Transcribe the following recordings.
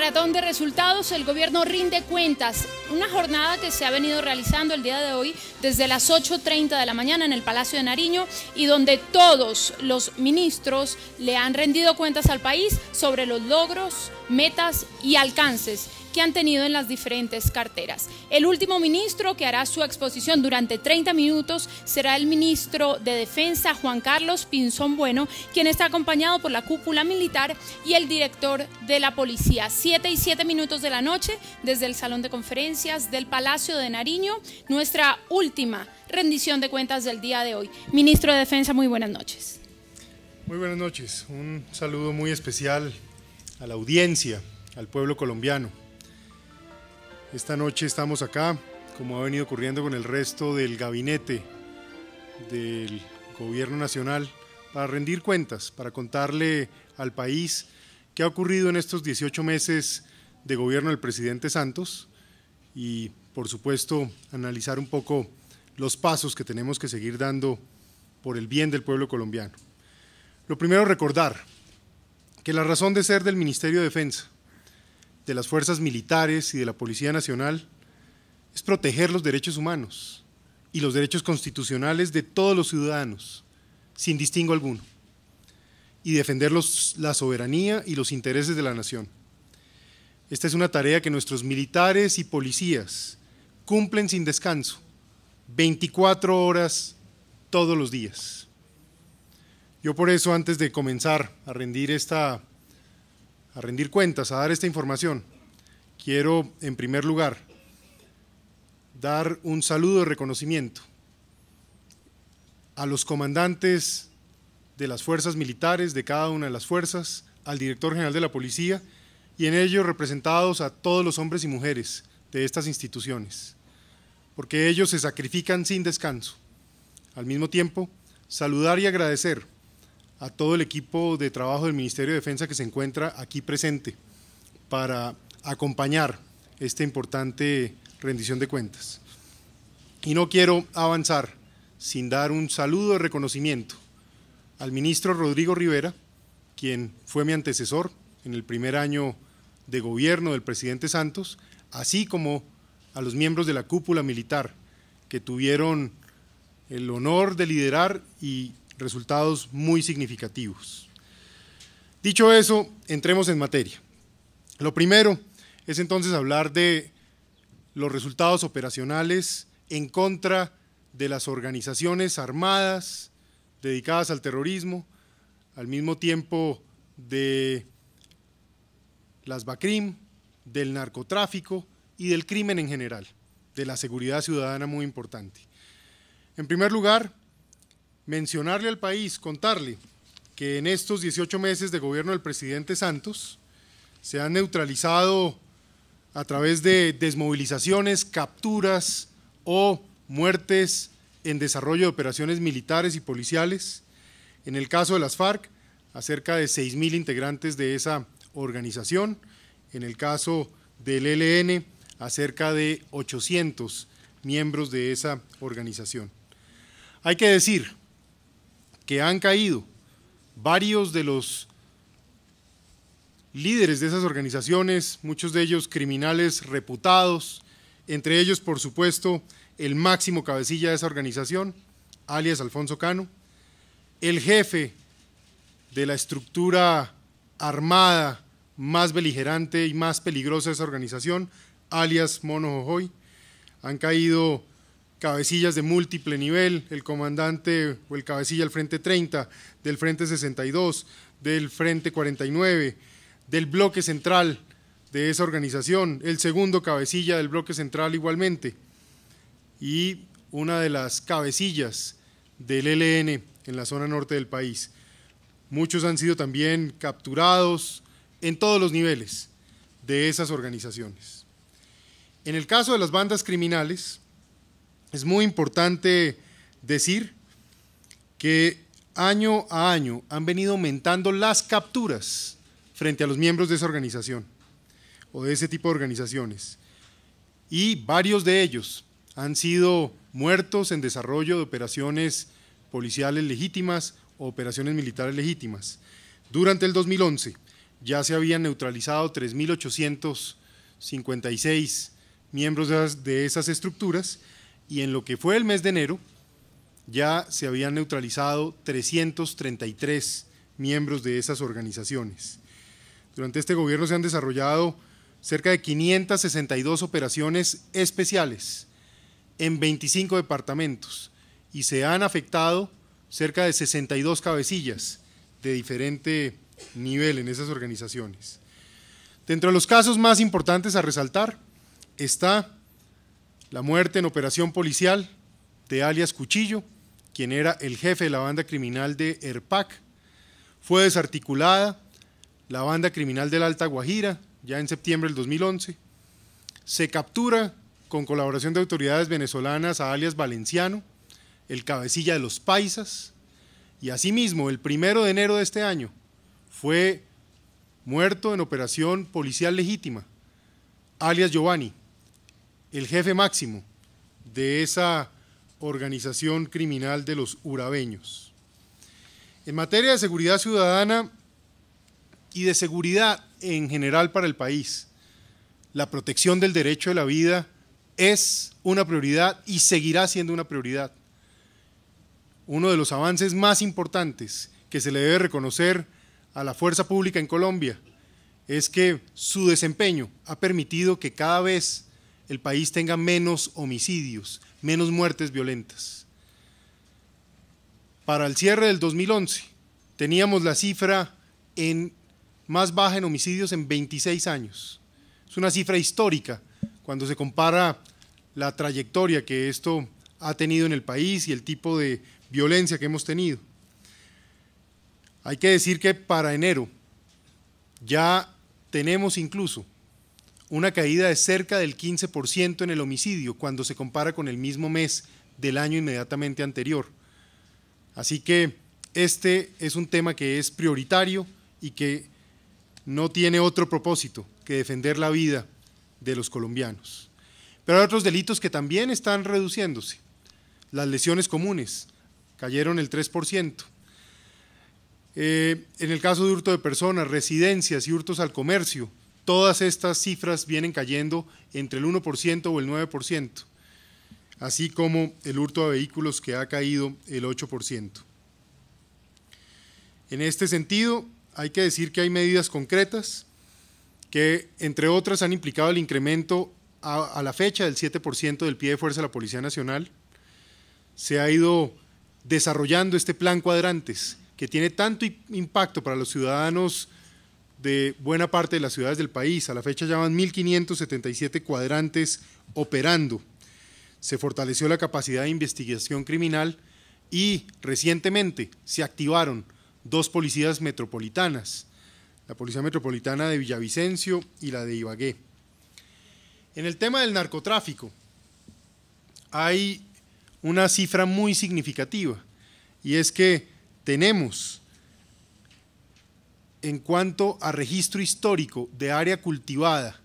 Maratón de resultados, el gobierno rinde cuentas. Una jornada que se ha venido realizando el día de hoy desde las 8:30 de la mañana en el Palacio de Nariño y donde todos los ministros le han rendido cuentas al país sobre los logros, metas y alcances que han tenido en las diferentes carteras. El último ministro que hará su exposición durante 30 minutos será el ministro de Defensa, Juan Carlos Pinzón Bueno, quien está acompañado por la cúpula militar y el director de la policía. 7:07 de la noche, desde el Salón de Conferencias del Palacio de Nariño, nuestra última rendición de cuentas del día de hoy. Ministro de Defensa, muy buenas noches. Muy buenas noches, un saludo muy especial a la audiencia, al pueblo colombiano. Esta noche estamos acá, como ha venido ocurriendo con el resto del gabinete del gobierno nacional, para rendir cuentas, para contarle al país qué ha ocurrido en estos 18 meses de gobierno del presidente Santos y, por supuesto, analizar un poco los pasos que tenemos que seguir dando por el bien del pueblo colombiano. Lo primero, recordar que la razón de ser del Ministerio de Defensa, de las fuerzas militares y de la Policía Nacional es proteger los derechos humanos y los derechos constitucionales de todos los ciudadanos, sin distingo alguno, y defender la soberanía y los intereses de la nación. Esta es una tarea que nuestros militares y policías cumplen sin descanso, 24 horas todos los días. Yo por eso, antes de comenzar a rendir cuentas, a dar esta información, quiero en primer lugar dar un saludo de reconocimiento a los comandantes de las fuerzas militares, de cada una de las fuerzas, al director general de la policía y en ello representados a todos los hombres y mujeres de estas instituciones, porque ellos se sacrifican sin descanso. Al mismo tiempo, saludar y agradecer a todo el equipo de trabajo del Ministerio de Defensa que se encuentra aquí presente para acompañar esta importante rendición de cuentas. Y no quiero avanzar sin dar un saludo de reconocimiento al ministro Rodrigo Rivera, quien fue mi antecesor en el primer año de gobierno del presidente Santos, así como a los miembros de la cúpula militar que tuvieron el honor de liderar y resultados muy significativos. Dicho eso, entremos en materia. Lo primero es entonces hablar de los resultados operacionales en contra de las organizaciones armadas dedicadas al terrorismo, al mismo tiempo de las BACRIM, del narcotráfico y del crimen en general, de la seguridad ciudadana muy importante. En primer lugar, mencionarle al país, contarle que en estos 18 meses de gobierno del presidente Santos se han neutralizado a través de desmovilizaciones, capturas o muertes en desarrollo de operaciones militares y policiales. En el caso de las FARC, a cerca de 6.000 integrantes de esa organización. En el caso del ELN, a cerca de 800 miembros de esa organización. Hay que decir que han caído varios de los líderes de esas organizaciones, muchos de ellos criminales reputados, entre ellos, por supuesto, el máximo cabecilla de esa organización, alias Alfonso Cano, el jefe de la estructura armada más beligerante y más peligrosa de esa organización, alias Mono Jojoy. Han caído cabecillas de múltiple nivel, el comandante o el cabecilla del Frente 30, del Frente 62, del Frente 49, del bloque central de esa organización, el segundo cabecilla del bloque central igualmente, y una de las cabecillas del ELN en la zona norte del país. Muchos han sido también capturados en todos los niveles de esas organizaciones. En el caso de las bandas criminales, es muy importante decir que año a año han venido aumentando las capturas frente a los miembros de esa organización o de ese tipo de organizaciones, y varios de ellos han sido muertos en desarrollo de operaciones policiales legítimas o operaciones militares legítimas. Durante el 2011 ya se habían neutralizado 3.856 miembros de esas estructuras, y en lo que fue el mes de enero ya se habían neutralizado 333 miembros de esas organizaciones. Durante este gobierno se han desarrollado cerca de 562 operaciones especiales en 25 departamentos y se han afectado cerca de 62 cabecillas de diferente nivel en esas organizaciones. Dentro de los casos más importantes a resaltar está la muerte en operación policial de alias Cuchillo, quien era el jefe de la banda criminal de ERPAC. Fue desarticulada la banda criminal de la Alta Guajira, ya en septiembre del 2011. Se captura con colaboración de autoridades venezolanas a alias Valenciano, el cabecilla de los Paisas, y asimismo el 1 de enero de este año fue muerto en operación policial legítima, alias Giovanni, el jefe máximo de esa organización criminal de los urabeños. En materia de seguridad ciudadana y de seguridad en general para el país, la protección del derecho de la vida es una prioridad y seguirá siendo una prioridad. Uno de los avances más importantes que se le debe reconocer a la fuerza pública en Colombia es que su desempeño ha permitido que cada vez el país tenga menos homicidios, menos muertes violentas. Para el cierre del 2011 teníamos la cifra más baja en homicidios en 26 años. Es una cifra histórica cuando se compara la trayectoria que esto ha tenido en el país y el tipo de violencia que hemos tenido. Hay que decir que para enero ya tenemos incluso una caída de cerca del 15% en el homicidio cuando se compara con el mismo mes del año inmediatamente anterior. Así que este es un tema que es prioritario y que no tiene otro propósito que defender la vida de los colombianos. Pero hay otros delitos que también están reduciéndose. Las lesiones comunes cayeron el 3%. En el caso de hurto de personas, residencias y hurtos al comercio, todas estas cifras vienen cayendo entre el 1% o el 9%, así como el hurto a vehículos que ha caído el 8%. En este sentido, hay que decir que hay medidas concretas que, entre otras, han implicado el incremento a la fecha del 7% del pie de fuerza de la Policía Nacional. Se ha ido desarrollando este plan cuadrantes que tiene tanto impacto para los ciudadanos de buena parte de las ciudades del país. A la fecha ya van 1.577 cuadrantes operando. Se fortaleció la capacidad de investigación criminal y recientemente se activaron 2 policías metropolitanas, la Policía Metropolitana de Villavicencio y la de Ibagué. En el tema del narcotráfico hay una cifra muy significativa, y es que tenemos, en cuanto a registro histórico de área cultivada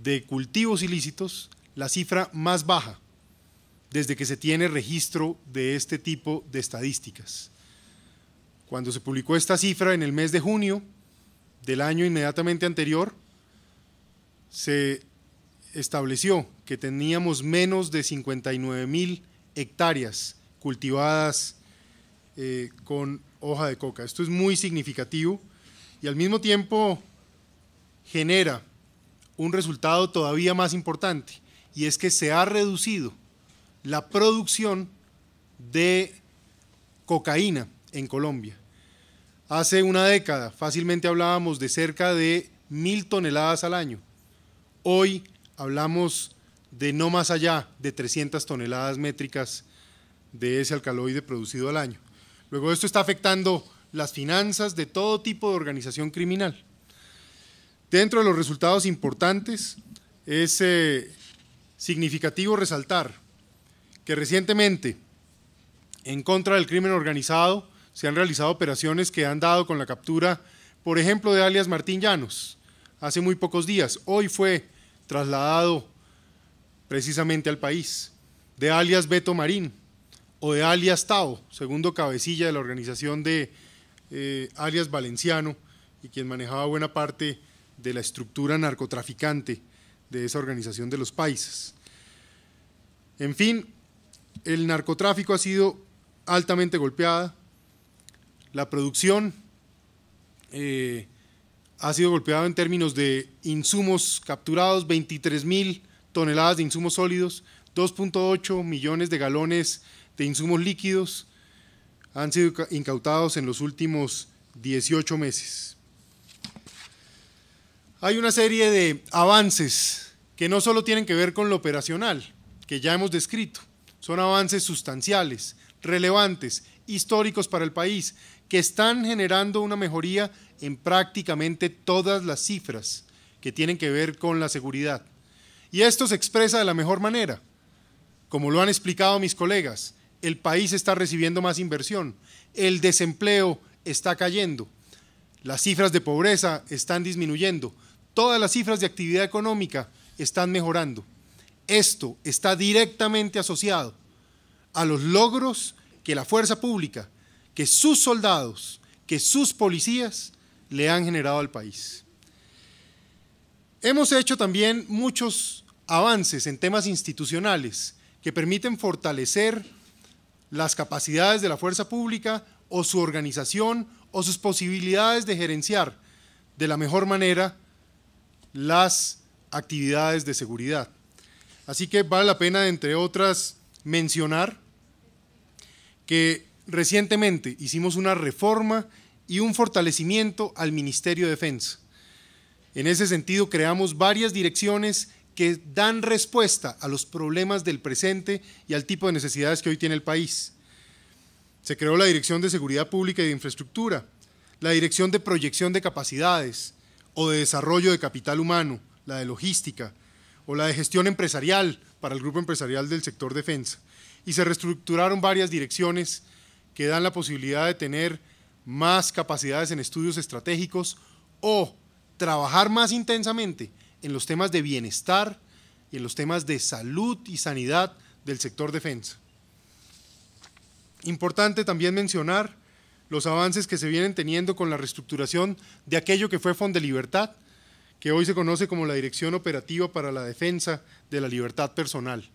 de cultivos ilícitos, la cifra más baja desde que se tiene registro de este tipo de estadísticas. Cuando se publicó esta cifra en el mes de junio del año inmediatamente anterior, se estableció que teníamos menos de 59.000 hectáreas cultivadas con hoja de coca. Esto es muy significativo y al mismo tiempo genera un resultado todavía más importante, y es que se ha reducido la producción de cocaína en Colombia. Hace una década fácilmente hablábamos de cerca de 1.000 toneladas al año. Hoy hablamos de no más allá de 300 toneladas métricas de ese alcaloide producido al año. Luego, esto está afectando las finanzas de todo tipo de organización criminal. Dentro de los resultados importantes es significativo resaltar que recientemente, en contra del crimen organizado, se han realizado operaciones que han dado con la captura, por ejemplo, de alias Martín Llanos, hace muy pocos días. Hoy fue trasladado precisamente al país, de alias Beto Marín, o de alias Tao, segundo cabecilla de la organización de alias Valenciano, y quien manejaba buena parte de la estructura narcotraficante de esa organización de los paisas. En fin, el narcotráfico ha sido altamente golpeada, la producción ha sido golpeada en términos de insumos capturados, 23.000 toneladas de insumos sólidos, 2.8 millones de galones de insumos líquidos han sido incautados en los últimos 18 meses. Hay una serie de avances que no solo tienen que ver con lo operacional, que ya hemos descrito, son avances sustanciales, relevantes, históricos para el país, que están generando una mejoría en prácticamente todas las cifras que tienen que ver con la seguridad. Y esto se expresa de la mejor manera. Como lo han explicado mis colegas, el país está recibiendo más inversión, el desempleo está cayendo, las cifras de pobreza están disminuyendo, todas las cifras de actividad económica están mejorando. Esto está directamente asociado a los logros que la fuerza pública, que sus soldados, que sus policías le han generado al país. Hemos hecho también muchos avances en temas institucionales que permiten fortalecer las capacidades de la fuerza pública o su organización o sus posibilidades de gerenciar de la mejor manera las actividades de seguridad. Así que vale la pena, entre otras, mencionar que recientemente hicimos una reforma y un fortalecimiento al Ministerio de Defensa. En ese sentido, creamos varias direcciones que dan respuesta a los problemas del presente y al tipo de necesidades que hoy tiene el país. Se creó la Dirección de Seguridad Pública y de Infraestructura, la Dirección de Proyección de Capacidades o de Desarrollo de Capital Humano, la de Logística, o la de Gestión Empresarial para el Grupo Empresarial del Sector Defensa. Y se reestructuraron varias direcciones que dan la posibilidad de tener más capacidades en estudios estratégicos o trabajar más intensamente en los temas de bienestar y en los temas de salud y sanidad del sector defensa. Importante también mencionar los avances que se vienen teniendo con la reestructuración de aquello que fue Fondelibertad, que hoy se conoce como la Dirección Operativa para la Defensa de la Libertad Personal.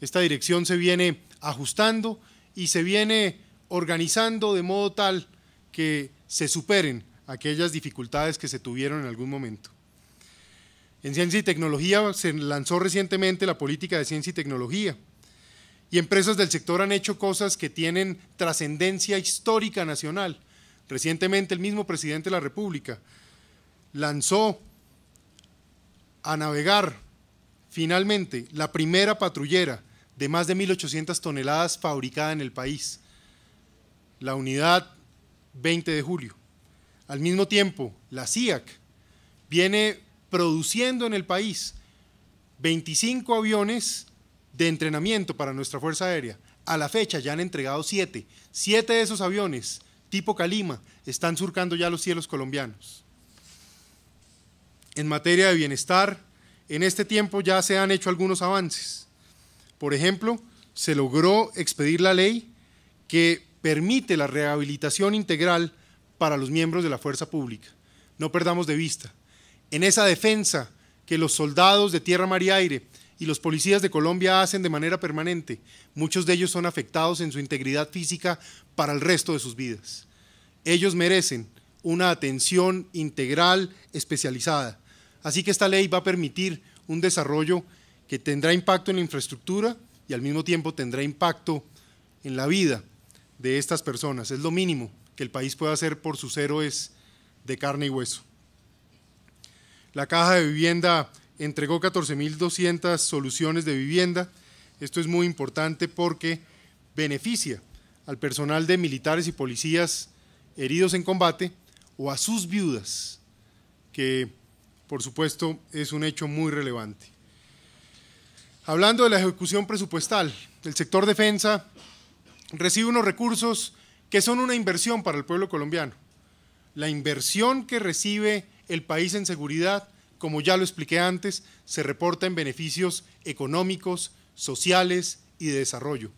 Esta dirección se viene ajustando y se viene organizando de modo tal que se superen aquellas dificultades que se tuvieron en algún momento. En Ciencia y Tecnología se lanzó recientemente la política de Ciencia y Tecnología, y empresas del sector han hecho cosas que tienen trascendencia histórica nacional. Recientemente el mismo presidente de la República lanzó a navegar finalmente la primera patrullera de más de 1.800 toneladas fabricada en el país, la unidad 20 de julio. Al mismo tiempo, la CIAC viene produciendo en el país 25 aviones de entrenamiento para nuestra Fuerza Aérea. A la fecha ya han entregado 7. 7 de esos aviones, tipo Calima, están surcando ya los cielos colombianos. En materia de bienestar, en este tiempo ya se han hecho algunos avances. Por ejemplo, se logró expedir la ley que permite la rehabilitación integral para los miembros de la fuerza pública. No perdamos de vista, en esa defensa que los soldados de tierra, mar y aire y los policías de Colombia hacen de manera permanente, muchos de ellos son afectados en su integridad física para el resto de sus vidas. Ellos merecen una atención integral especializada. Así que esta ley va a permitir un desarrollo que tendrá impacto en la infraestructura y al mismo tiempo tendrá impacto en la vida de estas personas. Es lo mínimo que el país puede hacer por sus héroes de carne y hueso. La Caja de Vivienda entregó 14.200 soluciones de vivienda. Esto es muy importante porque beneficia al personal de militares y policías heridos en combate o a sus viudas, que por supuesto es un hecho muy relevante. Hablando de la ejecución presupuestal, el sector defensa recibe unos recursos que son una inversión para el pueblo colombiano. La inversión que recibe el país en seguridad, como ya lo expliqué antes, se reporta en beneficios económicos, sociales y de desarrollo,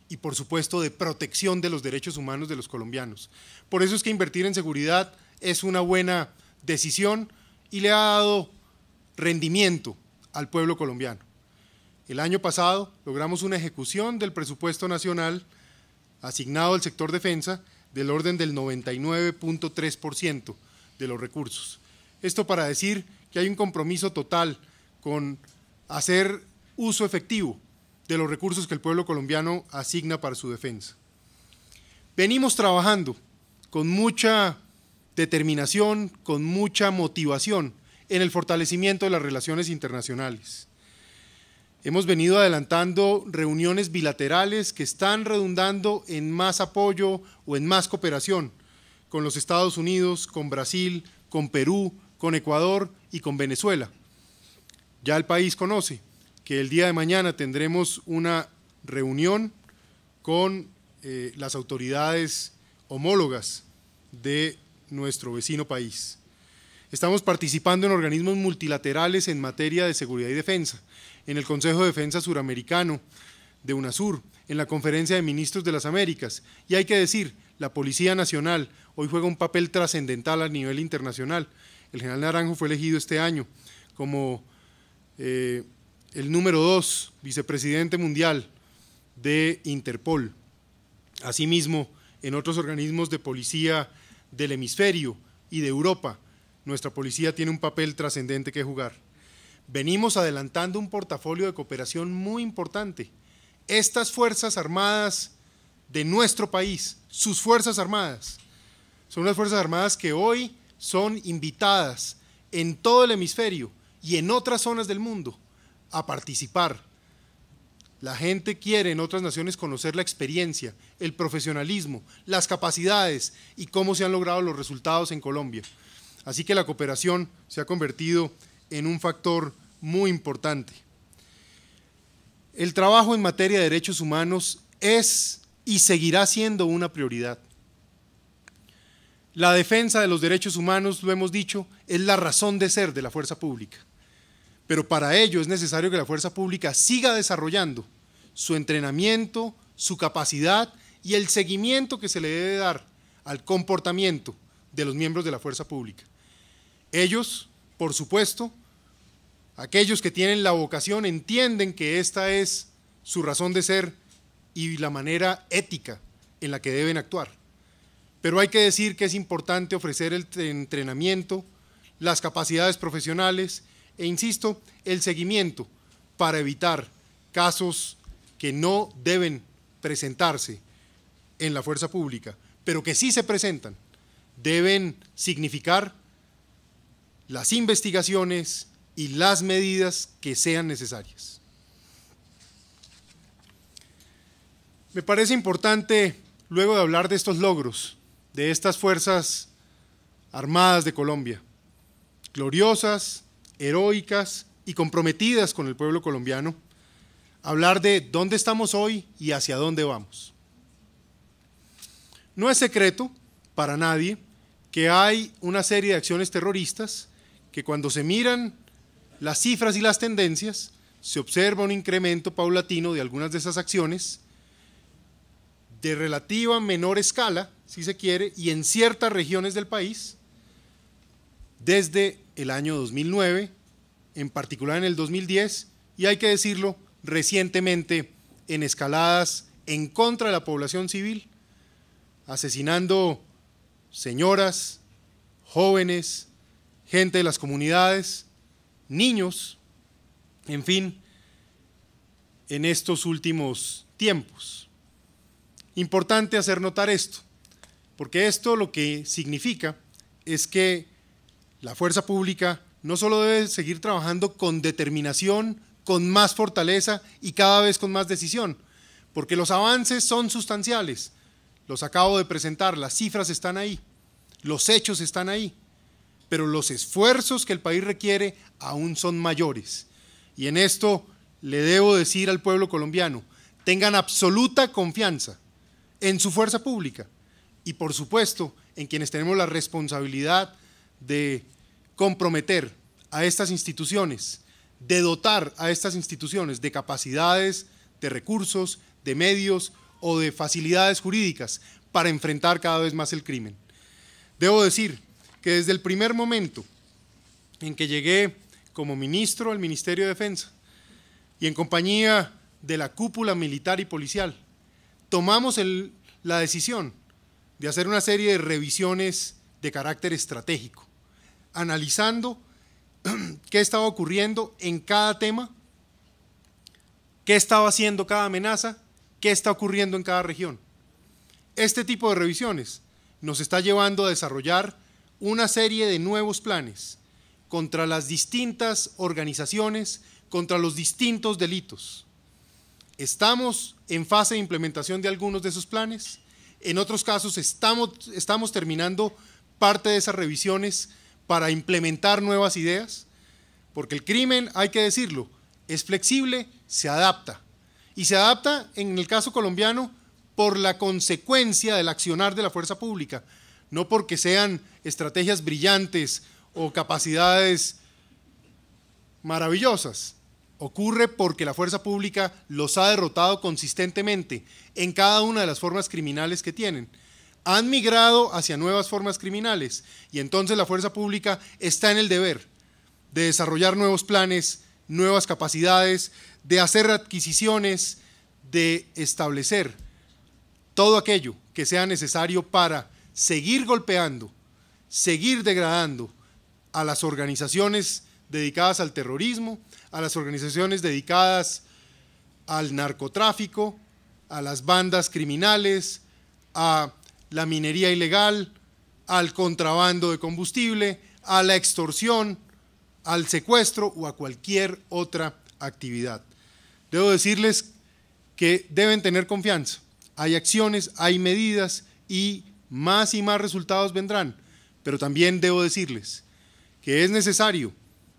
y por supuesto de protección de los derechos humanos de los colombianos. Por eso es que invertir en seguridad es una buena decisión y le ha dado rendimiento al pueblo colombiano. El año pasado logramos una ejecución del presupuesto nacional asignado al sector defensa del orden del 99.3% de los recursos. Esto para decir que hay un compromiso total con hacer uso efectivo de los recursos que el pueblo colombiano asigna para su defensa. Venimos trabajando con mucha determinación, con mucha motivación en el fortalecimiento de las relaciones internacionales. Hemos venido adelantando reuniones bilaterales que están redundando en más apoyo o en más cooperación con los Estados Unidos, con Brasil, con Perú, con Ecuador y con Venezuela. Ya el país conoce que el día de mañana tendremos una reunión con las autoridades homólogas de nuestro vecino país. Estamos participando en organismos multilaterales en materia de seguridad y defensa, en el Consejo de Defensa Suramericano de UNASUR, en la Conferencia de Ministros de las Américas, y hay que decir, la Policía Nacional hoy juega un papel trascendental a nivel internacional. El general Naranjo fue elegido este año como el número 2 vicepresidente mundial de Interpol. Asimismo, en otros organismos de policía del hemisferio y de Europa, nuestra policía tiene un papel trascendente que jugar. Venimos adelantando un portafolio de cooperación muy importante. Estas Fuerzas Armadas de nuestro país, sus Fuerzas Armadas, son unas Fuerzas Armadas que hoy son invitadas en todo el hemisferio y en otras zonas del mundo a participar. La gente quiere en otras naciones conocer la experiencia, el profesionalismo, las capacidades y cómo se han logrado los resultados en Colombia. Así que la cooperación se ha convertido en un factor muy importante. El trabajo en materia de derechos humanos es y seguirá siendo una prioridad. La defensa de los derechos humanos, lo hemos dicho, es la razón de ser de la fuerza pública. Pero para ello es necesario que la fuerza pública siga desarrollando su entrenamiento, su capacidad y el seguimiento que se le debe dar al comportamiento de los miembros de la fuerza pública. Ellos, por supuesto, aquellos que tienen la vocación entienden que esta es su razón de ser y la manera ética en la que deben actuar. Pero hay que decir que es importante ofrecer el entrenamiento, las capacidades profesionales e, insisto, el seguimiento para evitar casos que no deben presentarse en la fuerza pública, pero que sí se presentan, deben significar las investigaciones y las medidas que sean necesarias. Me parece importante, luego de hablar de estos logros, de estas Fuerzas Armadas de Colombia, gloriosas, heroicas y comprometidas con el pueblo colombiano, hablar de dónde estamos hoy y hacia dónde vamos. No es secreto para nadie que hay una serie de acciones terroristas que cuando se miran las cifras y las tendencias, se observa un incremento paulatino de algunas de esas acciones de relativa menor escala, si se quiere, y en ciertas regiones del país, desde el año 2009, en particular en el 2010, y hay que decirlo, recientemente en escaladas en contra de la población civil, asesinando señoras, jóvenes, gente de las comunidades, niños, en fin, en estos últimos tiempos. Importante hacer notar esto, porque esto lo que significa es que la fuerza pública no solo debe seguir trabajando con determinación, con más fortaleza y cada vez con más decisión, porque los avances son sustanciales, los acabo de presentar, las cifras están ahí, los hechos están ahí, pero los esfuerzos que el país requiere aún son mayores. Y en esto le debo decir al pueblo colombiano, tengan absoluta confianza en su fuerza pública y por supuesto en quienes tenemos la responsabilidad de comprometer a estas instituciones, de dotar a estas instituciones de capacidades, de recursos, de medios o de facilidades jurídicas para enfrentar cada vez más el crimen. Debo decir que desde el primer momento en que llegué como ministro al Ministerio de Defensa y en compañía de la cúpula militar y policial, tomamos la decisión de hacer una serie de revisiones de carácter estratégico, analizando qué estaba ocurriendo en cada tema, qué estaba haciendo cada amenaza, qué está ocurriendo en cada región. Este tipo de revisiones nos está llevando a desarrollar una serie de nuevos planes contra las distintas organizaciones, contra los distintos delitos. Estamos en fase de implementación de algunos de esos planes. En otros casos estamos terminando parte de esas revisiones para implementar nuevas ideas, porque el crimen, hay que decirlo, es flexible, se adapta. Y se adapta, en el caso colombiano, por la consecuencia del accionar de la fuerza pública, no porque sean estrategias brillantes o capacidades maravillosas. Ocurre porque la fuerza pública los ha derrotado consistentemente en cada una de las formas criminales que tienen. Han migrado hacia nuevas formas criminales y entonces la fuerza pública está en el deber de desarrollar nuevos planes, nuevas capacidades, de hacer adquisiciones, de establecer todo aquello que sea necesario para seguir golpeando, seguir degradando a las organizaciones dedicadas al terrorismo, a las organizaciones dedicadas al narcotráfico, a las bandas criminales, a la minería ilegal, al contrabando de combustible, a la extorsión, al secuestro o a cualquier otra actividad. Debo decirles que deben tener confianza. Hay acciones, hay medidas y más resultados vendrán, pero también debo decirles que es necesario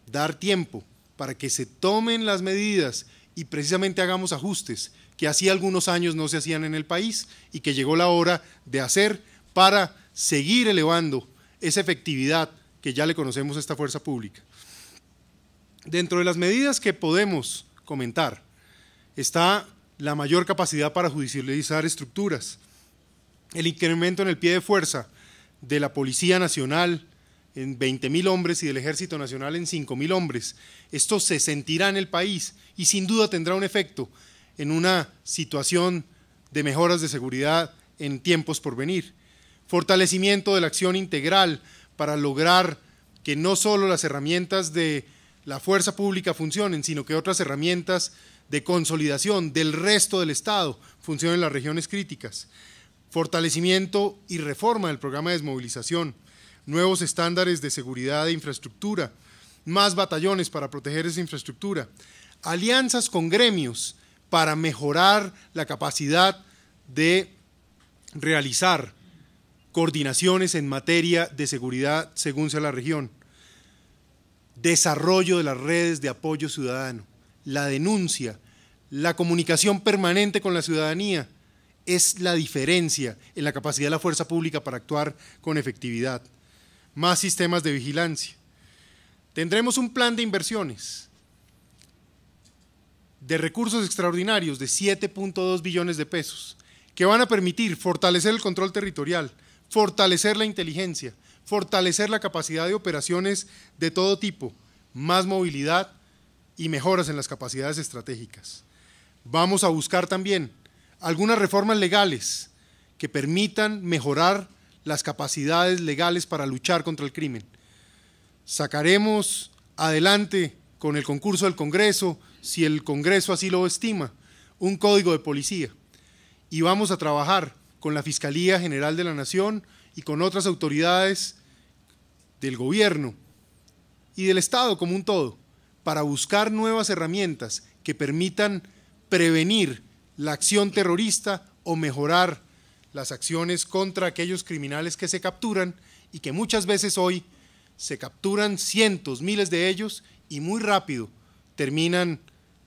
dar tiempo para que se tomen las medidas y precisamente hagamos ajustes que hacía algunos años no se hacían en el país y que llegó la hora de hacer para seguir elevando esa efectividad que ya le conocemos a esta fuerza pública. Dentro de las medidas que podemos comentar está la mayor capacidad para judicializar estructuras, el incremento en el pie de fuerza de la Policía Nacional en 20.000 hombres y del Ejército Nacional en 5.000 hombres. Esto se sentirá en el país y sin duda tendrá un efecto en una situación de mejoras de seguridad en tiempos por venir. Fortalecimiento de la acción integral para lograr que no solo las herramientas de la fuerza pública funcionen, sino que otras herramientas de consolidación del resto del Estado funcionen en las regiones críticas. Fortalecimiento y reforma del programa de desmovilización, nuevos estándares de seguridad e infraestructura, más batallones para proteger esa infraestructura, alianzas con gremios para mejorar la capacidad de realizar coordinaciones en materia de seguridad según sea la región, desarrollo de las redes de apoyo ciudadano, la denuncia, la comunicación permanente con la ciudadanía es la diferencia en la capacidad de la fuerza pública para actuar con efectividad. Más sistemas de vigilancia. Tendremos un plan de inversiones de recursos extraordinarios de 7.2 billones de pesos que van a permitir fortalecer el control territorial, fortalecer la inteligencia, fortalecer la capacidad de operaciones de todo tipo, más movilidad y mejoras en las capacidades estratégicas. Vamos a buscar también algunas reformas legales que permitan mejorar las capacidades legales para luchar contra el crimen. Sacaremos adelante con el concurso del Congreso, si el Congreso así lo estima, un código de policía y vamos a trabajar con la Fiscalía General de la Nación y con otras autoridades del gobierno y del Estado como un todo para buscar nuevas herramientas que permitan prevenir la acción terrorista o mejorar las acciones contra aquellos criminales que se capturan y que muchas veces hoy se capturan cientos, miles de ellos y muy rápido terminan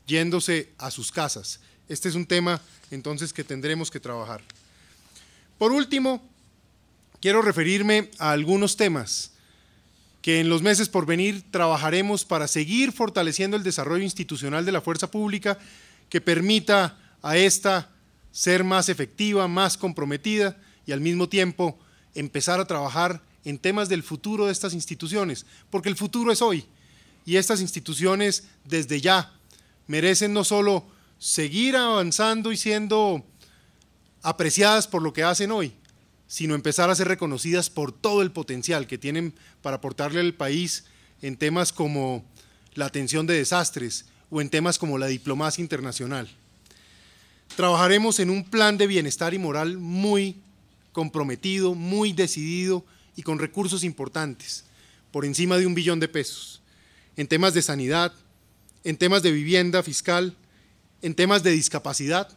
yéndose a sus casas. Este es un tema entonces que tendremos que trabajar. Por último, quiero referirme a algunos temas que en los meses por venir trabajaremos para seguir fortaleciendo el desarrollo institucional de la fuerza pública que permita a esta ser más efectiva, más comprometida y al mismo tiempo empezar a trabajar en temas del futuro de estas instituciones, porque el futuro es hoy, y estas instituciones desde ya merecen no solo seguir avanzando y siendo apreciadas por lo que hacen hoy, sino empezar a ser reconocidas por todo el potencial que tienen para aportarle al país en temas como la atención de desastres o en temas como la diplomacia internacional. Trabajaremos en un plan de bienestar y moral muy comprometido, muy decidido y con recursos importantes, por encima de 1 billón de pesos, en temas de sanidad, en temas de vivienda fiscal, en temas de discapacidad.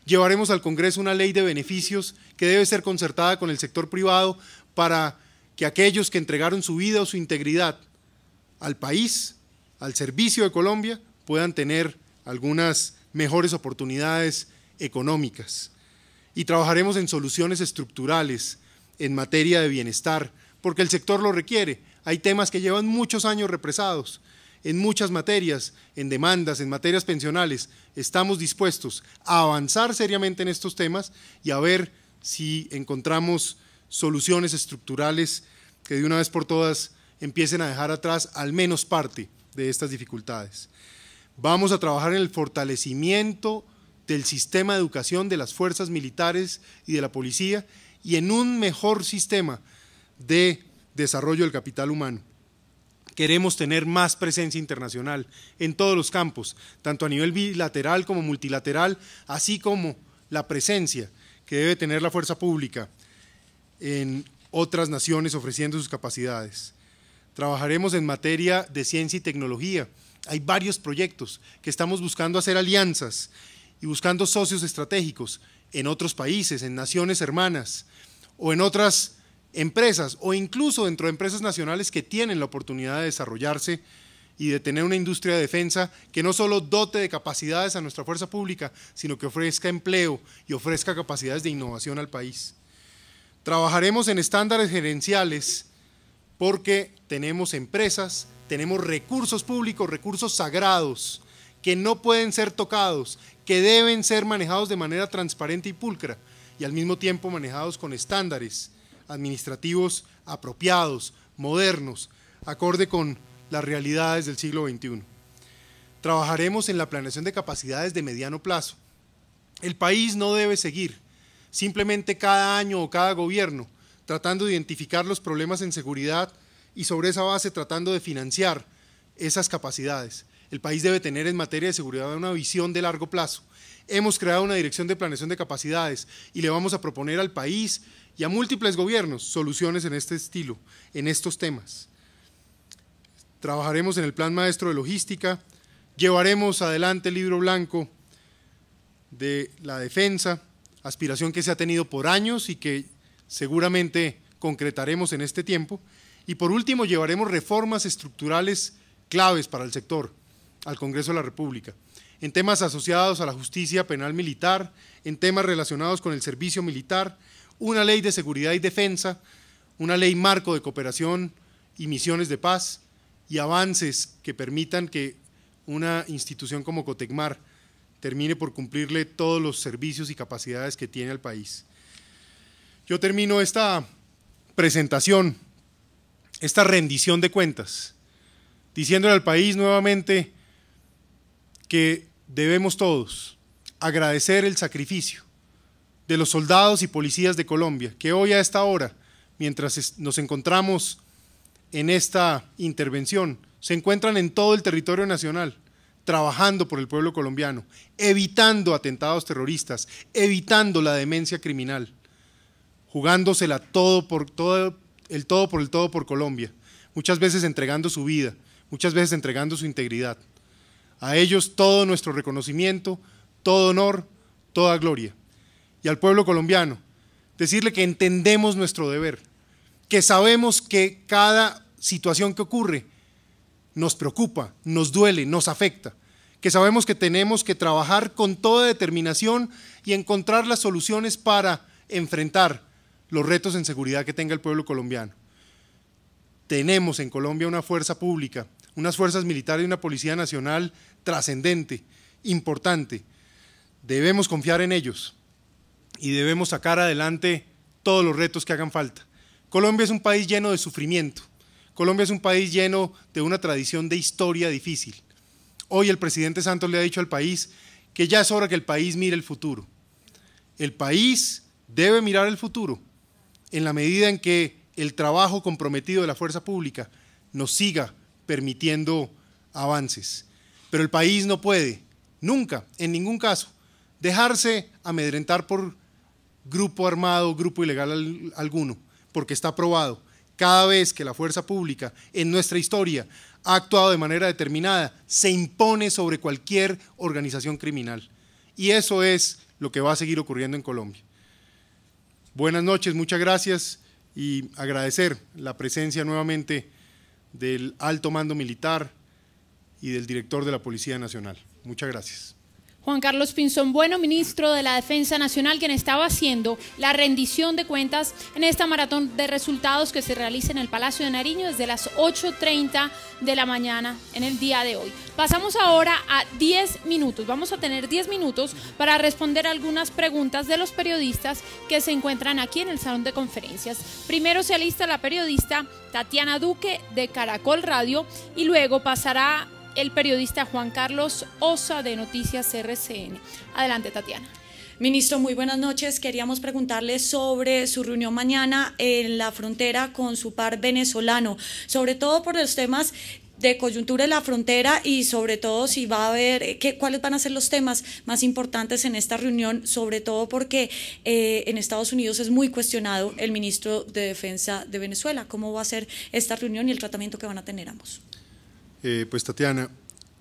Llevaremos al Congreso una ley de beneficios que debe ser concertada con el sector privado para que aquellos que entregaron su vida o su integridad al país, al servicio de Colombia, puedan tener algunas mejores oportunidades económicas. Y trabajaremos en soluciones estructurales en materia de bienestar, porque el sector lo requiere. Hay temas que llevan muchos años represados, en muchas materias, en demandas, en materias pensionales. Estamos dispuestos a avanzar seriamente en estos temas y a ver si encontramos soluciones estructurales que de una vez por todas empiecen a dejar atrás al menos parte de estas dificultades. Vamos a trabajar en el fortalecimiento del sistema de educación de las fuerzas militares y de la policía y en un mejor sistema de desarrollo del capital humano. Queremos tener más presencia internacional en todos los campos, tanto a nivel bilateral como multilateral, así como la presencia que debe tener la fuerza pública en otras naciones ofreciendo sus capacidades. Trabajaremos en materia de ciencia y tecnología. Hay varios proyectos que estamos buscando hacer alianzas y buscando socios estratégicos en otros países, en naciones hermanas o en otras empresas o incluso dentro de empresas nacionales que tienen la oportunidad de desarrollarse y de tener una industria de defensa que no solo dote de capacidades a nuestra fuerza pública, sino que ofrezca empleo y ofrezca capacidades de innovación al país. Trabajaremos en estándares gerenciales porque tenemos empresas, tenemos recursos públicos, recursos sagrados, que no pueden ser tocados, que deben ser manejados de manera transparente y pulcra, y al mismo tiempo manejados con estándares administrativos apropiados, modernos, acorde con las realidades del siglo XXI. Trabajaremos en la planeación de capacidades de mediano plazo. El país no debe seguir simplemente cada año o cada gobierno tratando de identificar los problemas en seguridad y sobre esa base tratando de financiar esas capacidades. El país debe tener en materia de seguridad una visión de largo plazo. Hemos creado una dirección de planeación de capacidades y le vamos a proponer al país y a múltiples gobiernos soluciones en este estilo, en estos temas. Trabajaremos en el Plan Maestro de Logística, llevaremos adelante el Libro Blanco de la Defensa, aspiración que se ha tenido por años y que seguramente concretaremos en este tiempo. Y por último, llevaremos reformas estructurales claves para el sector al Congreso de la República, en temas asociados a la justicia penal militar, en temas relacionados con el servicio militar, una ley de seguridad y defensa, una ley marco de cooperación y misiones de paz y avances que permitan que una institución como Cotecmar termine por cumplirle todos los servicios y capacidades que tiene al país. Yo termino esta presentación, esta rendición de cuentas, diciéndole al país nuevamente que debemos todos agradecer el sacrificio de los soldados y policías de Colombia, que hoy a esta hora, mientras nos encontramos en esta intervención, se encuentran en todo el territorio nacional, trabajando por el pueblo colombiano, evitando atentados terroristas, evitando la demencia criminal, jugándosela todo por Colombia, muchas veces entregando su vida, muchas veces entregando su integridad. A ellos todo nuestro reconocimiento, todo honor, toda gloria. Y al pueblo colombiano, decirle que entendemos nuestro deber, que sabemos que cada situación que ocurre nos preocupa, nos duele, nos afecta, que sabemos que tenemos que trabajar con toda determinación y encontrar las soluciones para enfrentar los retos en seguridad que tenga el pueblo colombiano. Tenemos en Colombia una fuerza pública, unas fuerzas militares y una policía nacional trascendente, importante. Debemos confiar en ellos y debemos sacar adelante todos los retos que hagan falta, Colombia es un país lleno de sufrimiento. Colombia es un país lleno de una tradición de historia difícil. Hoy el presidente Santos le ha dicho al país que ya es hora que el país mire el futuro. El país debe mirar el futuro en la medida en que el trabajo comprometido de la fuerza pública nos siga permitiendo avances. Pero el país no puede, nunca, en ningún caso, dejarse amedrentar por grupo armado, grupo ilegal alguno, porque está probado. Cada vez que la fuerza pública en nuestra historia ha actuado de manera determinada, se impone sobre cualquier organización criminal. Y eso es lo que va a seguir ocurriendo en Colombia. Buenas noches, muchas gracias y agradecer la presencia nuevamente del alto mando militar y del director de la Policía Nacional. Muchas gracias. Juan Carlos Pinzón Bueno, ministro de la Defensa Nacional, quien estaba haciendo la rendición de cuentas en esta maratón de resultados que se realiza en el Palacio de Nariño desde las 8:30 de la mañana en el día de hoy. Pasamos ahora a 10 minutos. Vamos a tener 10 minutos para responder algunas preguntas de los periodistas que se encuentran aquí en el salón de conferencias. Primero se alista la periodista Tatiana Duque de Caracol Radio y luego pasará el periodista Juan Carlos Osa de Noticias RCN. Adelante, Tatiana. Ministro, muy buenas noches. Queríamos preguntarle sobre su reunión mañana en la frontera con su par venezolano, sobre todo por los temas de coyuntura en la frontera y sobre todo si va a haber, cuáles van a ser los temas más importantes en esta reunión, sobre todo porque en Estados Unidos es muy cuestionado el ministro de Defensa de Venezuela. ¿Cómo va a ser esta reunión y el tratamiento que van a tener ambos? Pues Tatiana,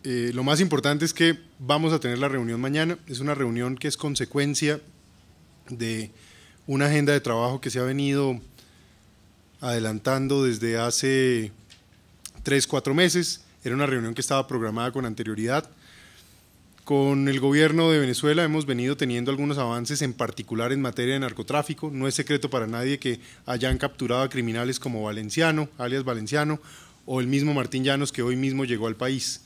lo más importante es que vamos a tener la reunión mañana. Es una reunión que es consecuencia de una agenda de trabajo que se ha venido adelantando desde hace 3-4 meses. Era una reunión que estaba programada con anterioridad. Con el gobierno de Venezuela hemos venido teniendo algunos avances, en particular en materia de narcotráfico. No es secreto para nadie que hayan capturado a criminales como Valenciano, alias Valenciano, o el mismo Martín Llanos, que hoy mismo llegó al país.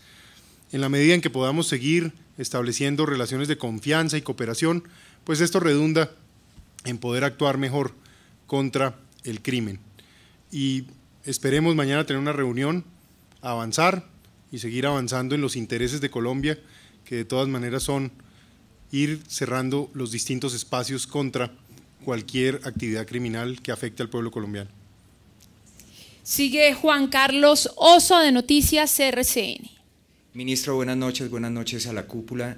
En la medida en que podamos seguir estableciendo relaciones de confianza y cooperación, pues esto redunda en poder actuar mejor contra el crimen. Y esperemos mañana tener una reunión, avanzar y seguir avanzando en los intereses de Colombia, que de todas maneras son ir cerrando los distintos espacios contra cualquier actividad criminal que afecte al pueblo colombiano. Sigue Juan Carlos Osa de Noticias RCN. Ministro, buenas noches a la cúpula.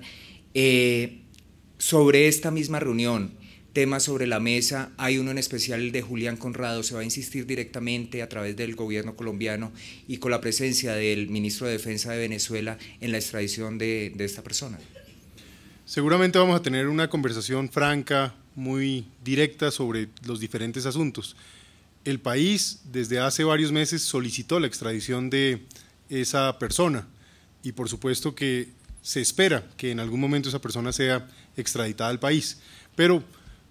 Sobre esta misma reunión, temas sobre la mesa, hay uno en especial, el de Julián Conrado. Se va a insistir directamente a través del gobierno colombiano y con la presencia del ministro de Defensa de Venezuela en la extradición de esta persona. Seguramente vamos a tener una conversación franca, muy directa sobre los diferentes asuntos. El país desde hace varios meses solicitó la extradición de esa persona y por supuesto que se espera que en algún momento esa persona sea extraditada al país, pero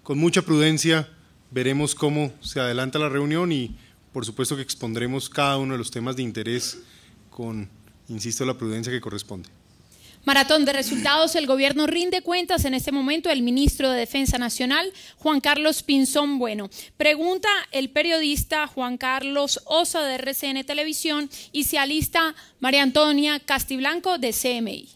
con mucha prudencia veremos cómo se adelanta la reunión y por supuesto que expondremos cada uno de los temas de interés con, insisto, la prudencia que corresponde. Maratón de resultados, el gobierno rinde cuentas en este momento el ministro de Defensa Nacional, Juan Carlos Pinzón Bueno. Pregunta el periodista Juan Carlos Osa de RCN Televisión y se alista María Antonia Castiblanco de CMI.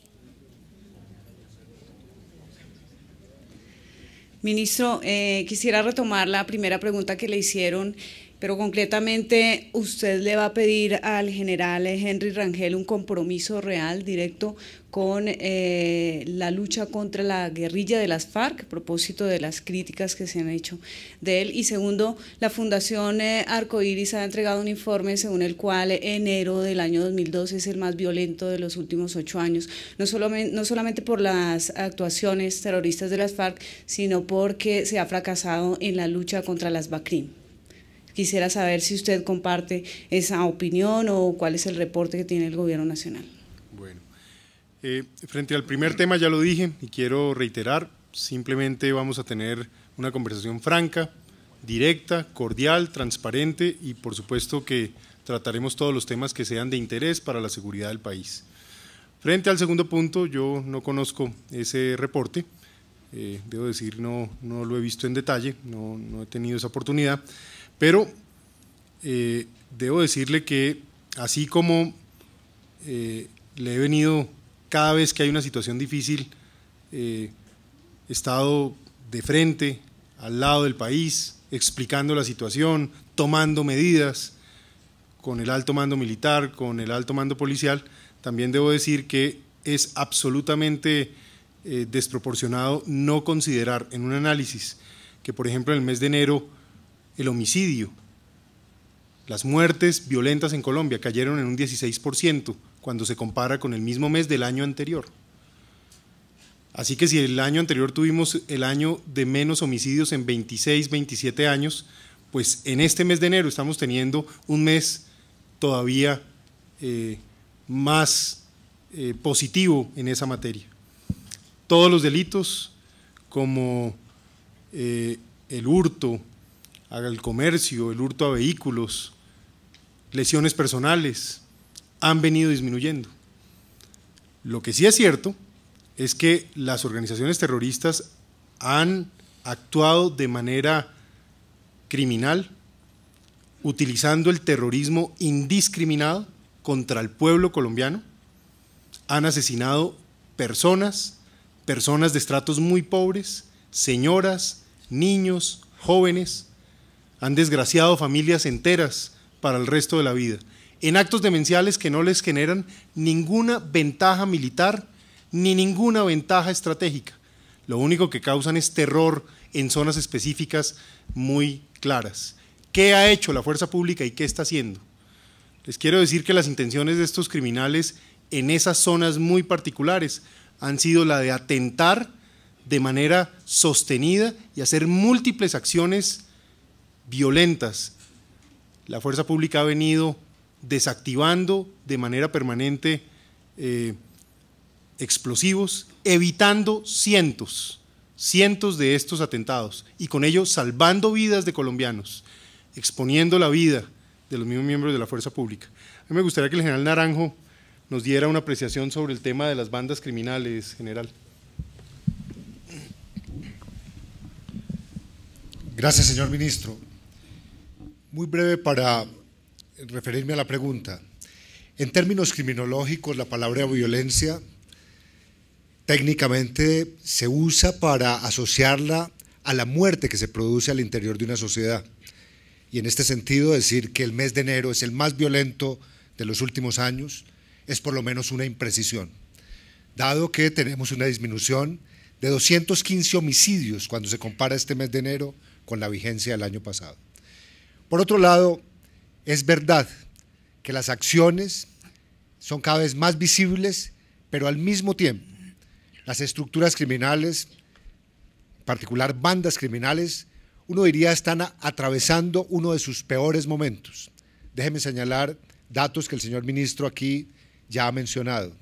Ministro, quisiera retomar la primera pregunta que le hicieron, pero concretamente usted le va a pedir al general Henry Rangel un compromiso real, directo, con la lucha contra la guerrilla de las FARC, a propósito de las críticas que se han hecho de él. Y segundo, la Fundación Arcoíris ha entregado un informe según el cual enero del año 2012 es el más violento de los últimos 8 años, no solamente por las actuaciones terroristas de las FARC, sino porque se ha fracasado en la lucha contra las BACRIM. Quisiera saber si usted comparte esa opinión o cuál es el reporte que tiene el Gobierno Nacional. Bueno, frente al primer tema ya lo dije y quiero reiterar, simplemente vamos a tener una conversación franca, directa, cordial, transparente y por supuesto que trataremos todos los temas que sean de interés para la seguridad del país. Frente al segundo punto, yo no conozco ese reporte, debo decir no lo he visto en detalle, no he tenido esa oportunidad. Pero debo decirle que así como le he venido cada vez que hay una situación difícil, he estado de frente, al lado del país, explicando la situación, tomando medidas con el alto mando militar, con el alto mando policial. También debo decir que es absolutamente desproporcionado no considerar en un análisis que, por ejemplo, en el mes de enero, el homicidio, las muertes violentas en Colombia cayeron en un 16% cuando se compara con el mismo mes del año anterior. Así que si el año anterior tuvimos el año de menos homicidios en 26, 27 años, pues en este mes de enero estamos teniendo un mes todavía más positivo en esa materia. Todos los delitos como el hurto al comercio, el hurto a vehículos, lesiones personales, han venido disminuyendo. Lo que sí es cierto es que las organizaciones terroristas han actuado de manera criminal, utilizando el terrorismo indiscriminado contra el pueblo colombiano, han asesinado personas de estratos muy pobres, señoras, niños, jóvenes, han desgraciado familias enteras para el resto de la vida, en actos demenciales que no les generan ninguna ventaja militar ni ninguna ventaja estratégica. Lo único que causan es terror en zonas específicas muy claras. ¿Qué ha hecho la fuerza pública y qué está haciendo? Les quiero decir que las intenciones de estos criminales en esas zonas muy particulares han sido la de atentar de manera sostenida y hacer múltiples acciones violentas. La fuerza pública ha venido desactivando de manera permanente explosivos, evitando cientos de estos atentados y con ello salvando vidas de colombianos, exponiendo la vida de los mismos miembros de la fuerza pública. A mí me gustaría que el general Naranjo nos diera una apreciación sobre el tema de las bandas criminales, general. Gracias, señor ministro. Muy breve para referirme a la pregunta. En términos criminológicos, la palabra violencia técnicamente se usa para asociarla a la muerte que se produce al interior de una sociedad. Y en este sentido, decir que el mes de enero es el más violento de los últimos años es por lo menos una imprecisión, dado que tenemos una disminución de 215 homicidios cuando se compara este mes de enero con la vigencia del año pasado. Por otro lado, es verdad que las acciones son cada vez más visibles, pero al mismo tiempo las estructuras criminales, en particular bandas criminales, uno diría están atravesando uno de sus peores momentos. Déjeme señalar datos que el señor ministro aquí ya ha mencionado.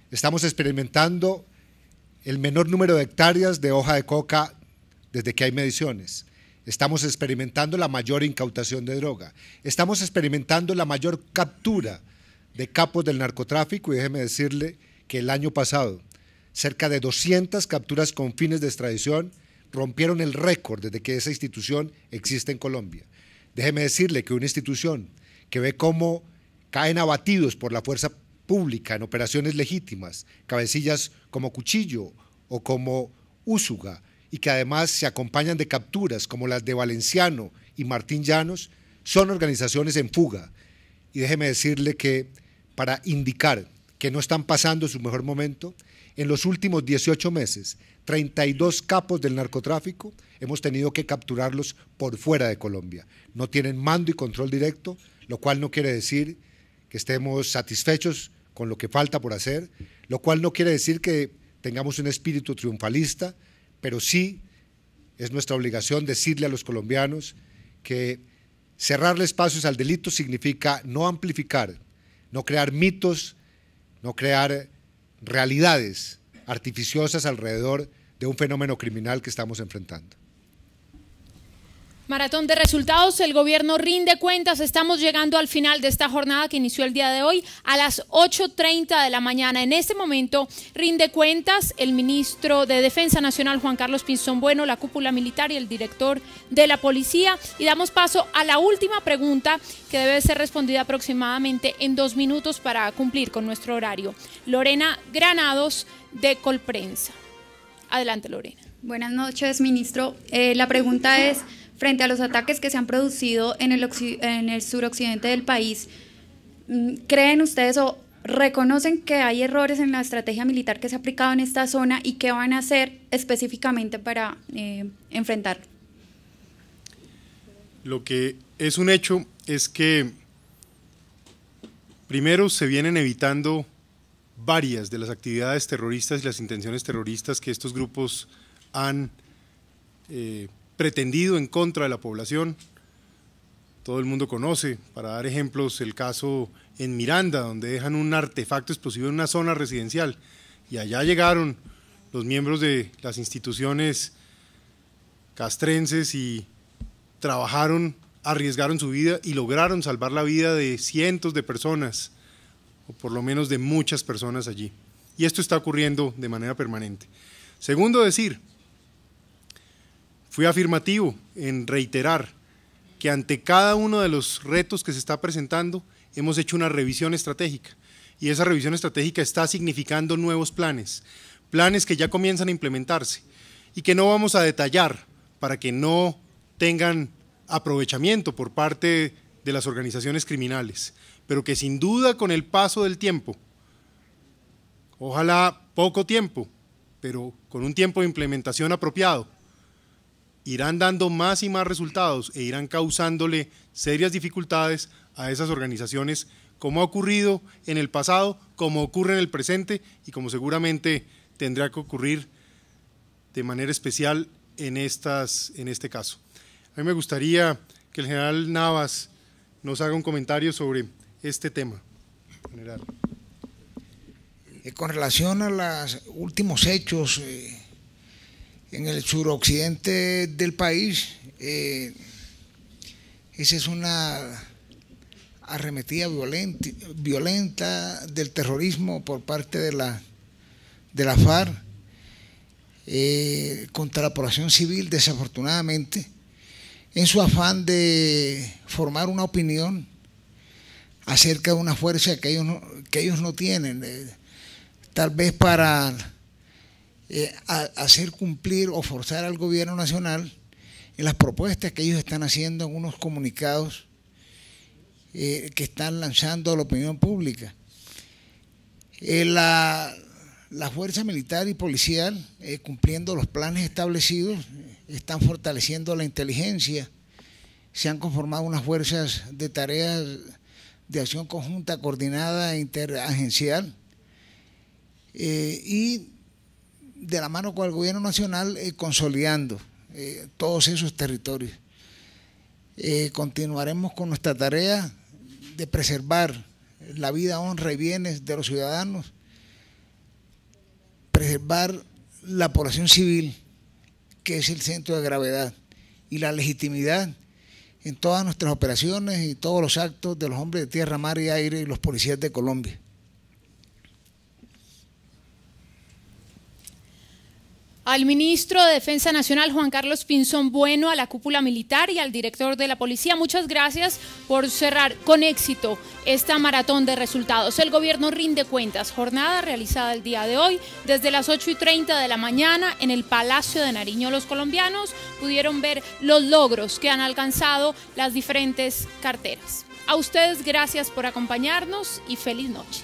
Estamos experimentando el menor número de hectáreas de hoja de coca desde que hay mediciones. Estamos experimentando la mayor incautación de droga. Estamos experimentando la mayor captura de capos del narcotráfico y déjeme decirle que el año pasado cerca de 200 capturas con fines de extradición rompieron el récord desde que esa institución existe en Colombia. Déjeme decirle que una institución que ve cómo caen abatidos por la fuerza pública en operaciones legítimas, cabecillas como Cuchillo o como Úsuga, y que además se acompañan de capturas como las de Valenciano y Martín Llanos, son organizaciones en fuga. Y déjeme decirle que para indicar que no están pasando su mejor momento, en los últimos 18 meses, 32 capos del narcotráfico hemos tenido que capturarlos por fuera de Colombia. No tienen mando y control directo, lo cual no quiere decir que estemos satisfechos con lo que falta por hacer, lo cual no quiere decir que tengamos un espíritu triunfalista, pero sí es nuestra obligación decirle a los colombianos que cerrarle espacios al delito significa no amplificar, no crear mitos, no crear realidades artificiosas alrededor de un fenómeno criminal que estamos enfrentando. Maratón de resultados, el gobierno rinde cuentas. Estamos llegando al final de esta jornada que inició el día de hoy a las 8:30 de la mañana. En este momento rinde cuentas el ministro de Defensa Nacional, Juan Carlos Pinzón Bueno, la cúpula militar y el director de la policía. Y damos paso a la última pregunta que debe ser respondida aproximadamente en 2 minutos para cumplir con nuestro horario. Lorena Granados, de Colprensa. Adelante, Lorena. Buenas noches, ministro. La pregunta es: frente a los ataques que se han producido en el suroccidente del país, ¿creen ustedes o reconocen que hay errores en la estrategia militar que se ha aplicado en esta zona y qué van a hacer específicamente para enfrentarlo? Lo que es un hecho es que primero se vienen evitando varias de las actividades terroristas y las intenciones terroristas que estos grupos han pretendido en contra de la población. Todo el mundo conoce, para dar ejemplos, el caso en Miranda, donde dejan un artefacto explosivo en una zona residencial y allá llegaron los miembros de las instituciones castrenses y trabajaron, arriesgaron su vida y lograron salvar la vida de cientos de personas, o por lo menos de muchas personas allí. Y esto está ocurriendo de manera permanente. Segundo, fui afirmativo en reiterar que ante cada uno de los retos que se está presentando hemos hecho una revisión estratégica y esa revisión estratégica está significando nuevos planes que ya comienzan a implementarse y que no vamos a detallar para que no tengan aprovechamiento por parte de las organizaciones criminales, pero que sin duda con el paso del tiempo, ojalá poco tiempo, pero con un tiempo de implementación apropiado, irán dando más y más resultados e irán causándole serias dificultades a esas organizaciones, como ha ocurrido en el pasado, como ocurre en el presente y como seguramente tendrá que ocurrir de manera especial en este caso. A mí me gustaría que el general Navas nos haga un comentario sobre este tema. General. Con relación a los últimos hechos en el suroccidente del país, esa es una arremetida violenta del terrorismo por parte de la FARC contra la población civil, desafortunadamente, en su afán de formar una opinión acerca de una fuerza que ellos no tienen, tal vez para hacer cumplir o forzar al gobierno nacional en las propuestas que ellos están haciendo en unos comunicados que están lanzando a la opinión pública. La fuerza militar y policial, cumpliendo los planes establecidos, están fortaleciendo la inteligencia, se han conformado unas fuerzas de tareas de acción conjunta, coordinada e interagencial, y de la mano con el gobierno nacional consolidando todos esos territorios. Continuaremos con nuestra tarea de preservar la vida, honra y bienes de los ciudadanos, preservar la población civil, que es el centro de gravedad, y la legitimidad en todas nuestras operaciones y todos los actos de los hombres de tierra, mar y aire y los policías de Colombia. Al ministro de Defensa Nacional, Juan Carlos Pinzón Bueno, a la cúpula militar y al director de la policía, muchas gracias por cerrar con éxito esta maratón de resultados. El gobierno rinde cuentas, jornada realizada el día de hoy desde las 8:30 de la mañana en el Palacio de Nariño. Los colombianos pudieron ver los logros que han alcanzado las diferentes carteras. A ustedes, gracias por acompañarnos y feliz noche.